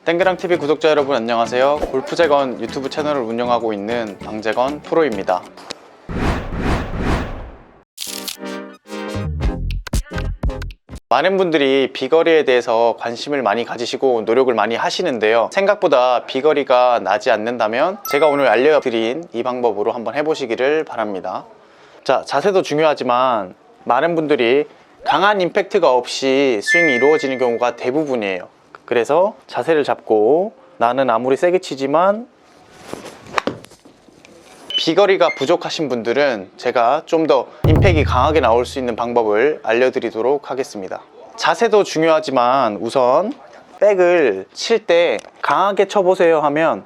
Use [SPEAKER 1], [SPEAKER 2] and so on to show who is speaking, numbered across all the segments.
[SPEAKER 1] 땡그랑TV 구독자 여러분 안녕하세요. 골프재건 유튜브 채널을 운영하고 있는 방재건 프로입니다. 많은 분들이 비거리에 대해서 관심을 많이 가지시고 노력을 많이 하시는데요, 생각보다 비거리가 나지 않는다면 제가 오늘 알려드린 이 방법으로 한번 해보시기를 바랍니다. 자, 자세도 중요하지만 많은 분들이 강한 임팩트가 없이 스윙이 이루어지는 경우가 대부분이에요. 그래서 자세를 잡고 나는 아무리 세게 치지만 비거리가 부족하신 분들은 제가 좀 더 임팩이 강하게 나올 수 있는 방법을 알려드리도록 하겠습니다. 자세도 중요하지만 우선 백을 칠 때 강하게 쳐보세요 하면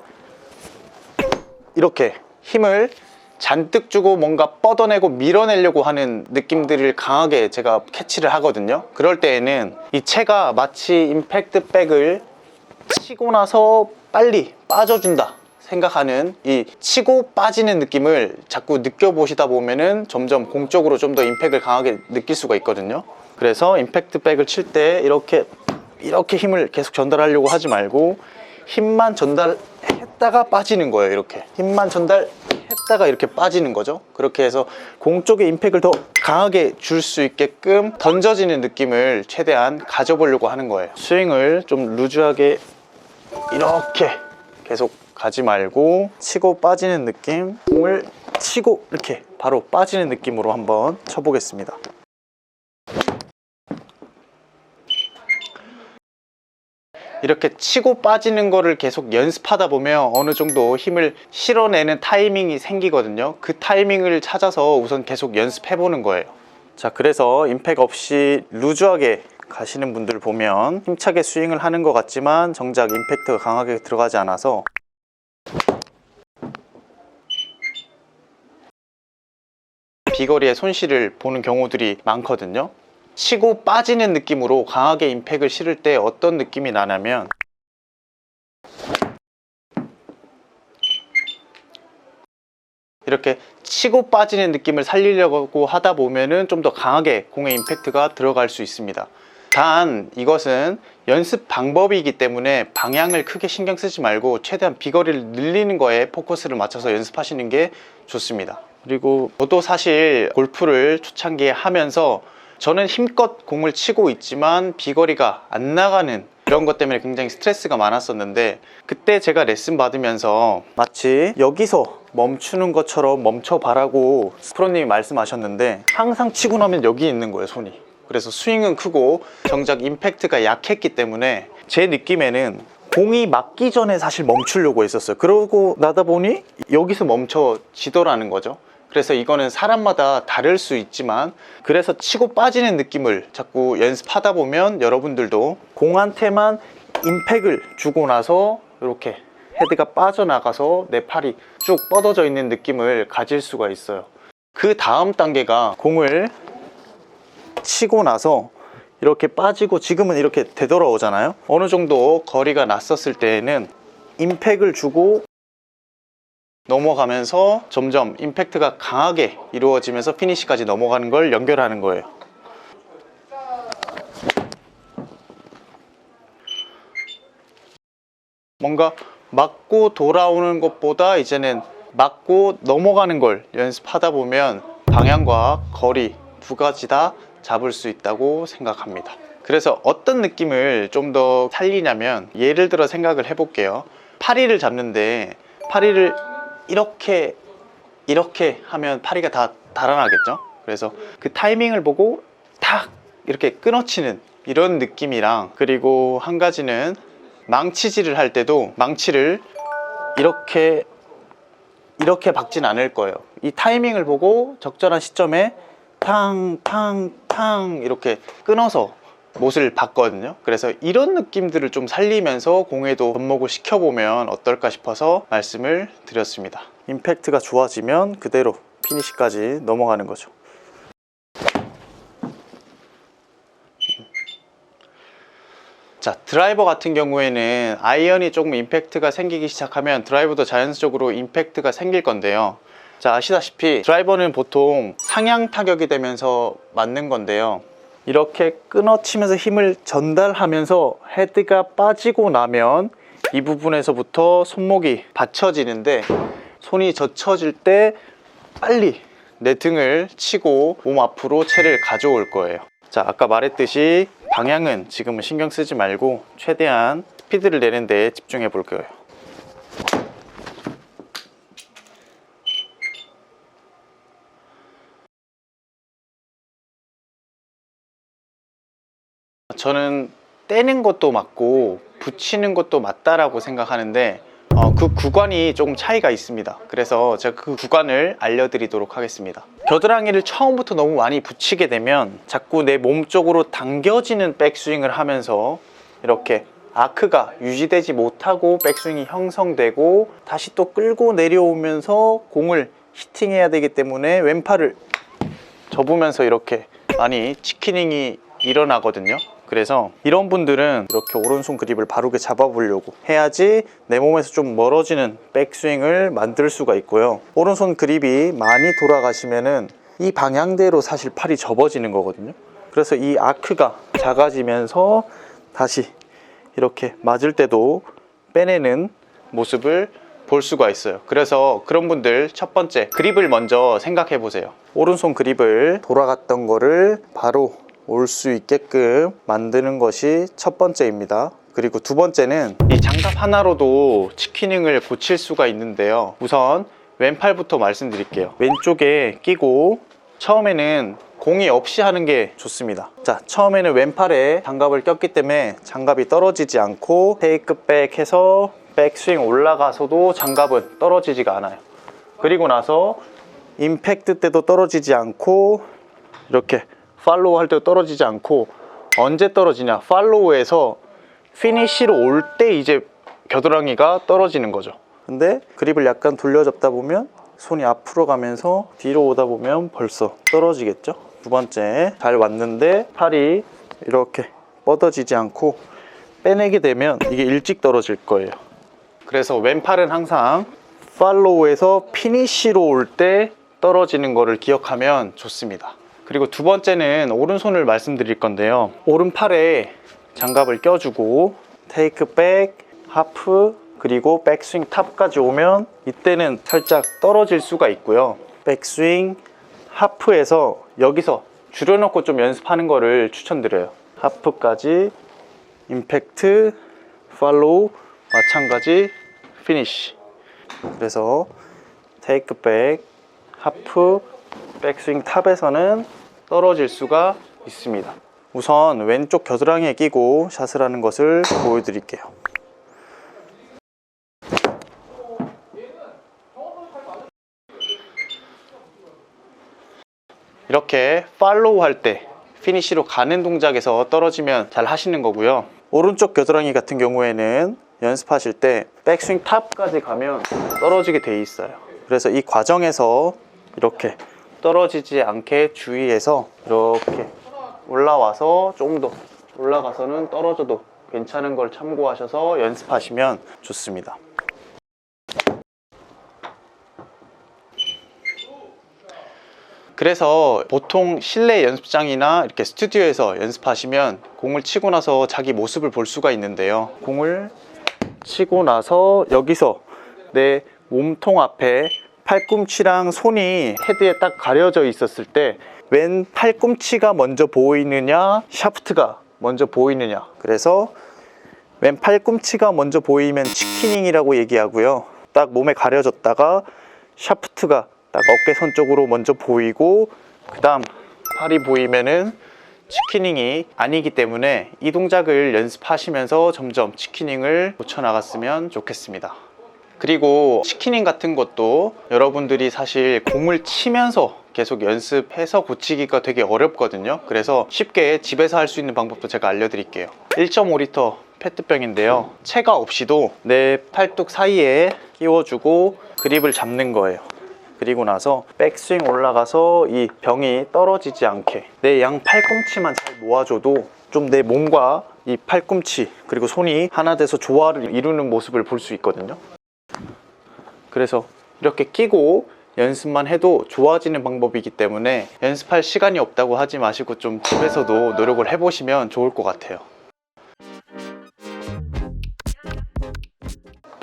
[SPEAKER 1] 이렇게 힘을 잔뜩 주고 뭔가 뻗어내고 밀어내려고 하는 느낌들을 강하게 제가 캐치를 하거든요. 그럴 때에는 이 채가 마치 임팩트 백을 치고 나서 빨리 빠져준다 생각하는 이 치고 빠지는 느낌을 자꾸 느껴보시다 보면은 점점 공 쪽으로 좀 더 임팩을 강하게 느낄 수가 있거든요. 그래서 임팩트 백을 칠 때 이렇게 힘을 계속 전달하려고 하지 말고 힘만 전달했다가 빠지는 거예요. 이렇게 힘만 전달했다가 이렇게 빠지는 거죠. 그렇게 해서 공 쪽에 임팩을 더 강하게 줄 수 있게끔 던져지는 느낌을 최대한 가져보려고 하는 거예요. 스윙을 좀 루즈하게 이렇게 계속 가지 말고 치고 빠지는 느낌, 공을 치고 이렇게 바로 빠지는 느낌으로 한번 쳐보겠습니다. 이렇게 치고 빠지는 거를 계속 연습하다 보면 어느 정도 힘을 실어내는 타이밍이 생기거든요. 그 타이밍을 찾아서 우선 계속 연습해 보는 거예요. 자, 그래서 임팩 없이 루즈하게 가시는 분들 보면 힘차게 스윙을 하는 것 같지만 정작 임팩트가 강하게 들어가지 않아서 비거리의 손실을 보는 경우들이 많거든요. 치고 빠지는 느낌으로 강하게 임팩을 실을 때 어떤 느낌이 나냐면 이렇게 치고 빠지는 느낌을 살리려고 하다 보면은 좀 더 강하게 공의 임팩트가 들어갈 수 있습니다. 단 이것은 연습 방법이기 때문에 방향을 크게 신경 쓰지 말고 최대한 비거리를 늘리는 거에 포커스를 맞춰서 연습하시는 게 좋습니다. 그리고 저도 사실 골프를 초창기에 하면서 저는 힘껏 공을 치고 있지만 비거리가 안 나가는 그런 것 때문에 굉장히 스트레스가 많았었는데, 그때 제가 레슨 받으면서 마치 여기서 멈추는 것처럼 멈춰봐라고 프로님이 말씀하셨는데 항상 치고 나면 여기 있는 거예요, 손이. 그래서 스윙은 크고 정작 임팩트가 약했기 때문에 제 느낌에는 공이 맞기 전에 사실 멈추려고 했었어요. 그러고 나다 보니 여기서 멈춰지더라는 거죠. 그래서 이거는 사람마다 다를 수 있지만, 그래서 치고 빠지는 느낌을 자꾸 연습하다 보면 여러분들도 공한테만 임팩을 주고 나서 이렇게 헤드가 빠져나가서 내 팔이 쭉 뻗어져 있는 느낌을 가질 수가 있어요. 그 다음 단계가 공을 치고 나서 이렇게 빠지고 지금은 이렇게 되돌아오잖아요. 어느 정도 거리가 났었을 때에는 임팩을 주고 넘어가면서 점점 임팩트가 강하게 이루어지면서 피니시까지 넘어가는 걸 연결하는 거예요. 뭔가 맞고 돌아오는 것보다 이제는 맞고 넘어가는 걸 연습하다 보면 방향과 거리 두 가지 다 잡을 수 있다고 생각합니다. 그래서 어떤 느낌을 좀 더 살리냐면, 예를 들어 생각을 해볼게요. 파리를 잡는데 파리를 이렇게 하면 파리가 다 달아나겠죠. 그래서 그 타이밍을 보고 탁 이렇게 끊어치는 이런 느낌이랑, 그리고 한 가지는 망치질을 할 때도 망치를 이렇게 박진 않을 거예요. 이 타이밍을 보고 적절한 시점에 탕 이렇게 끊어서 못을 봤거든요. 그래서 이런 느낌들을 좀 살리면서 공에도 접목을 시켜보면 어떨까 싶어서 말씀을 드렸습니다. 임팩트가 좋아지면 그대로 피니시까지 넘어가는 거죠. 자, 드라이버 같은 경우에는 아이언이 조금 임팩트가 생기기 시작하면 드라이버도 자연스럽으로 임팩트가 생길 건데요. 자, 아시다시피 드라이버는 보통 상향 타격이 되면서 맞는 건데요, 이렇게 끊어치면서 힘을 전달하면서 헤드가 빠지고 나면 이 부분에서부터 손목이 받쳐지는데, 손이 젖혀질 때 빨리 내 등을 치고 몸 앞으로 채를 가져올 거예요. 자, 아까 말했듯이 방향은 지금은 신경 쓰지 말고 최대한 스피드를 내는 데 집중해 볼 거예요. 저는 떼는 것도 맞고 붙이는 것도 맞다라고 생각하는데 그 구간이 조금 차이가 있습니다. 그래서 제가 그 구간을 알려드리도록 하겠습니다. 겨드랑이를 처음부터 너무 많이 붙이게 되면 자꾸 내 몸 쪽으로 당겨지는 백스윙을 하면서 이렇게 아크가 유지되지 못하고 백스윙이 형성되고 다시 또 끌고 내려오면서 공을 히팅해야 되기 때문에 왼팔을 접으면서 이렇게 많이 치키닝이 일어나거든요. 그래서 이런 분들은 이렇게 오른손 그립을 바르게 잡아보려고 해야지 내 몸에서 좀 멀어지는 백스윙을 만들 수가 있고요. 오른손 그립이 많이 돌아가시면은 이 방향대로 사실 팔이 접어지는 거거든요. 그래서 이 아크가 작아지면서 다시 이렇게 맞을 때도 빼내는 모습을 볼 수가 있어요. 그래서 그런 분들 첫 번째 그립을 먼저 생각해 보세요. 오른손 그립을 돌아갔던 거를 바로 올 수 있게끔 만드는 것이 첫 번째입니다. 그리고 두 번째는 이 장갑 하나로도 치키닝을 고칠 수가 있는데요. 우선 왼팔부터 말씀드릴게요. 왼쪽에 끼고 처음에는 공이 없이 하는 게 좋습니다. 자, 처음에는 왼팔에 장갑을 꼈기 때문에 장갑이 떨어지지 않고 테이크백 해서 백스윙 올라가서도 장갑은 떨어지지가 않아요. 그리고 나서 임팩트 때도 떨어지지 않고 이렇게 팔로우 할 때도 떨어지지 않고 언제 떨어지냐, 팔로우에서 피니쉬로 올 때 이제 겨드랑이가 떨어지는 거죠. 근데 그립을 약간 돌려잡다 보면 손이 앞으로 가면서 뒤로 오다 보면 벌써 떨어지겠죠. 두 번째, 잘 왔는데 팔이 이렇게 뻗어지지 않고 빼내게 되면 이게 일찍 떨어질 거예요. 그래서 왼팔은 항상 팔로우에서 피니쉬로 올 때 떨어지는 거를 기억하면 좋습니다. 그리고 두 번째는 오른손을 말씀드릴 건데요. 오른팔에 장갑을 껴주고 테이크백, 하프, 그리고 백스윙 탑까지 오면 이때는 살짝 떨어질 수가 있고요. 백스윙, 하프에서 여기서 줄여놓고 좀 연습하는 거를 추천드려요. 하프까지, 임팩트, 팔로우, 마찬가지, 피니쉬. 그래서 테이크백, 하프, 백스윙 탑에서는 떨어질 수가 있습니다. 우선 왼쪽 겨드랑이에 끼고 샷을 하는 것을 보여드릴게요. 이렇게 팔로우 할 때 피니쉬로 가는 동작에서 떨어지면 잘 하시는 거고요. 오른쪽 겨드랑이 같은 경우에는 연습하실 때 백스윙 탑까지 가면 떨어지게 돼 있어요. 그래서 이 과정에서 이렇게 떨어지지 않게 주의해서 이렇게 올라와서 좀 더 올라가서는 떨어져도 괜찮은 걸 참고하셔서 연습하시면 좋습니다. 그래서 보통 실내 연습장이나 이렇게 스튜디오에서 연습하시면 공을 치고 나서 자기 모습을 볼 수가 있는데요. 공을 치고 나서 여기서 내 몸통 앞에 팔꿈치랑 손이 헤드에 딱 가려져 있었을 때 왼 팔꿈치가 먼저 보이느냐, 샤프트가 먼저 보이느냐. 그래서 왼 팔꿈치가 먼저 보이면 치키닝이라고 얘기하고요. 딱 몸에 가려졌다가 샤프트가 딱 어깨선 쪽으로 먼저 보이고 그 다음 팔이 보이면은 치키닝이 아니기 때문에 이 동작을 연습하시면서 점점 치키닝을 고쳐나갔으면 좋겠습니다. 그리고 치키닝 같은 것도 여러분들이 사실 공을 치면서 계속 연습해서 고치기가 되게 어렵거든요. 그래서 쉽게 집에서 할 수 있는 방법도 제가 알려드릴게요. 1.5L 페트병인데요. 체가 없이도 내 팔뚝 사이에 끼워주고 그립을 잡는 거예요. 그리고 나서 백스윙 올라가서 이 병이 떨어지지 않게 내 양 팔꿈치만 잘 모아줘도 좀 내 몸과 이 팔꿈치 그리고 손이 하나 돼서 조화를 이루는 모습을 볼 수 있거든요. 그래서 이렇게 끼고 연습만 해도 좋아지는 방법이기 때문에 연습할 시간이 없다고 하지 마시고 좀 집에서도 노력을 해보시면 좋을 것 같아요.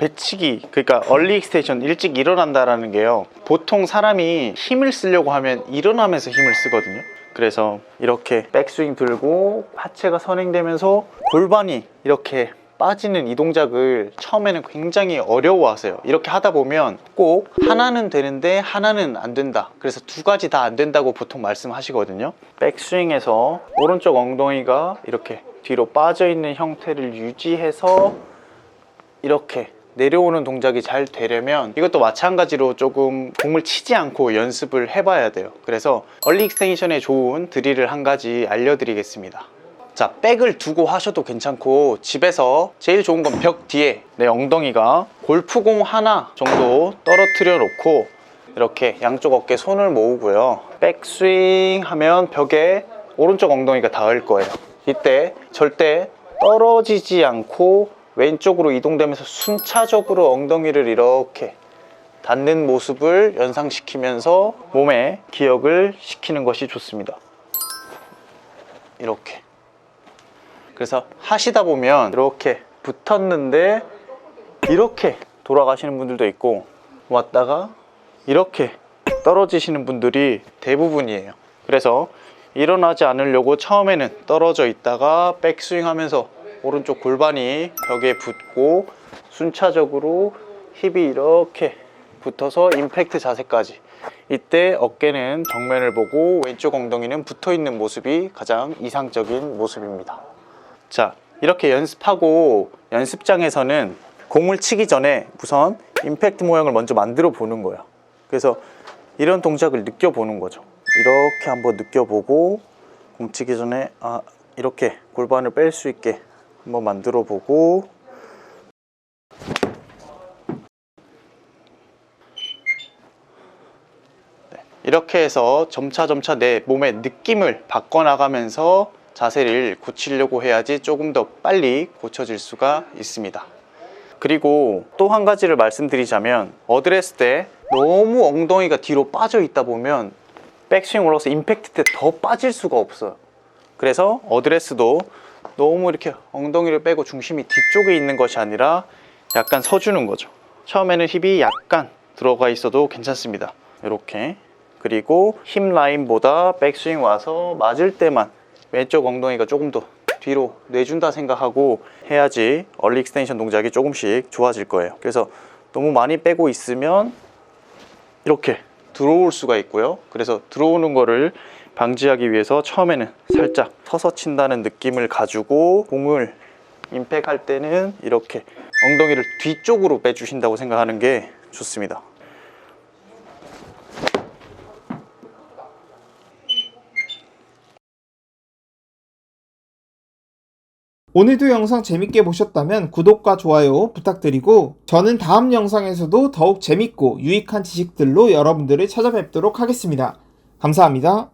[SPEAKER 1] 배치기, 그러니까 얼리 익스텐션, 일찍 일어난다라는 게요, 보통 사람이 힘을 쓰려고 하면 일어나면서 힘을 쓰거든요. 그래서 이렇게 백스윙 들고 하체가 선행되면서 골반이 이렇게 빠지는 이 동작을 처음에는 굉장히 어려워하세요. 이렇게 하다 보면 꼭 하나는 되는데 하나는 안 된다, 그래서 두 가지 다 안 된다고 보통 말씀하시거든요. 백스윙에서 오른쪽 엉덩이가 이렇게 뒤로 빠져 있는 형태를 유지해서 이렇게 내려오는 동작이 잘 되려면 이것도 마찬가지로 조금 공을 치지 않고 연습을 해봐야 돼요. 그래서 얼리 익스텐션에 좋은 드릴을 한 가지 알려드리겠습니다. 자, 백을 두고 하셔도 괜찮고, 집에서 제일 좋은 건 벽 뒤에 내 엉덩이가 골프공 하나 정도 떨어뜨려 놓고 이렇게 양쪽 어깨 손을 모으고요, 백스윙 하면 벽에 오른쪽 엉덩이가 닿을 거예요. 이때 절대 떨어지지 않고 왼쪽으로 이동되면서 순차적으로 엉덩이를 이렇게 닿는 모습을 연상시키면서 몸에 기억을 시키는 것이 좋습니다. 이렇게. 그래서 하시다 보면 이렇게 붙었는데 이렇게 돌아가시는 분들도 있고, 왔다가 이렇게 떨어지시는 분들이 대부분이에요. 그래서 일어나지 않으려고 처음에는 떨어져 있다가 백스윙 하면서 오른쪽 골반이 벽에 붙고 순차적으로 힙이 이렇게 붙어서 임팩트 자세까지, 이때 어깨는 정면을 보고 왼쪽 엉덩이는 붙어 있는 모습이 가장 이상적인 모습입니다. 자, 이렇게 연습하고 연습장에서는 공을 치기 전에 우선 임팩트 모양을 먼저 만들어 보는 거예요. 그래서 이런 동작을 느껴보는 거죠. 이렇게 한번 느껴보고, 공 치기 전에 이렇게 골반을 뺄 수 있게 한번 만들어 보고, 이렇게 해서 점차 내 몸의 느낌을 바꿔나가면서 자세를 고치려고 해야지 조금 더 빨리 고쳐질 수가 있습니다. 그리고 또 한 가지를 말씀드리자면, 어드레스 때 너무 엉덩이가 뒤로 빠져 있다 보면 백스윙 올라가서 임팩트 때 더 빠질 수가 없어요. 그래서 어드레스도 너무 이렇게 엉덩이를 빼고 중심이 뒤쪽에 있는 것이 아니라 약간 서주는 거죠. 처음에는 힙이 약간 들어가 있어도 괜찮습니다. 이렇게. 그리고 힙 라인보다 백스윙 와서 맞을 때만 왼쪽 엉덩이가 조금 더 뒤로 내준다 생각하고 해야지 얼리 익스텐션 동작이 조금씩 좋아질 거예요. 그래서 너무 많이 빼고 있으면 이렇게 들어올 수가 있고요. 그래서 들어오는 거를 방지하기 위해서 처음에는 살짝 서서 친다는 느낌을 가지고 공을 임팩할 때는 이렇게 엉덩이를 뒤쪽으로 빼주신다고 생각하는 게 좋습니다.
[SPEAKER 2] 오늘도 영상 재밌게 보셨다면 구독과 좋아요 부탁드리고, 저는 다음 영상에서도 더욱 재밌고 유익한 지식들로 여러분들을 찾아뵙도록 하겠습니다. 감사합니다.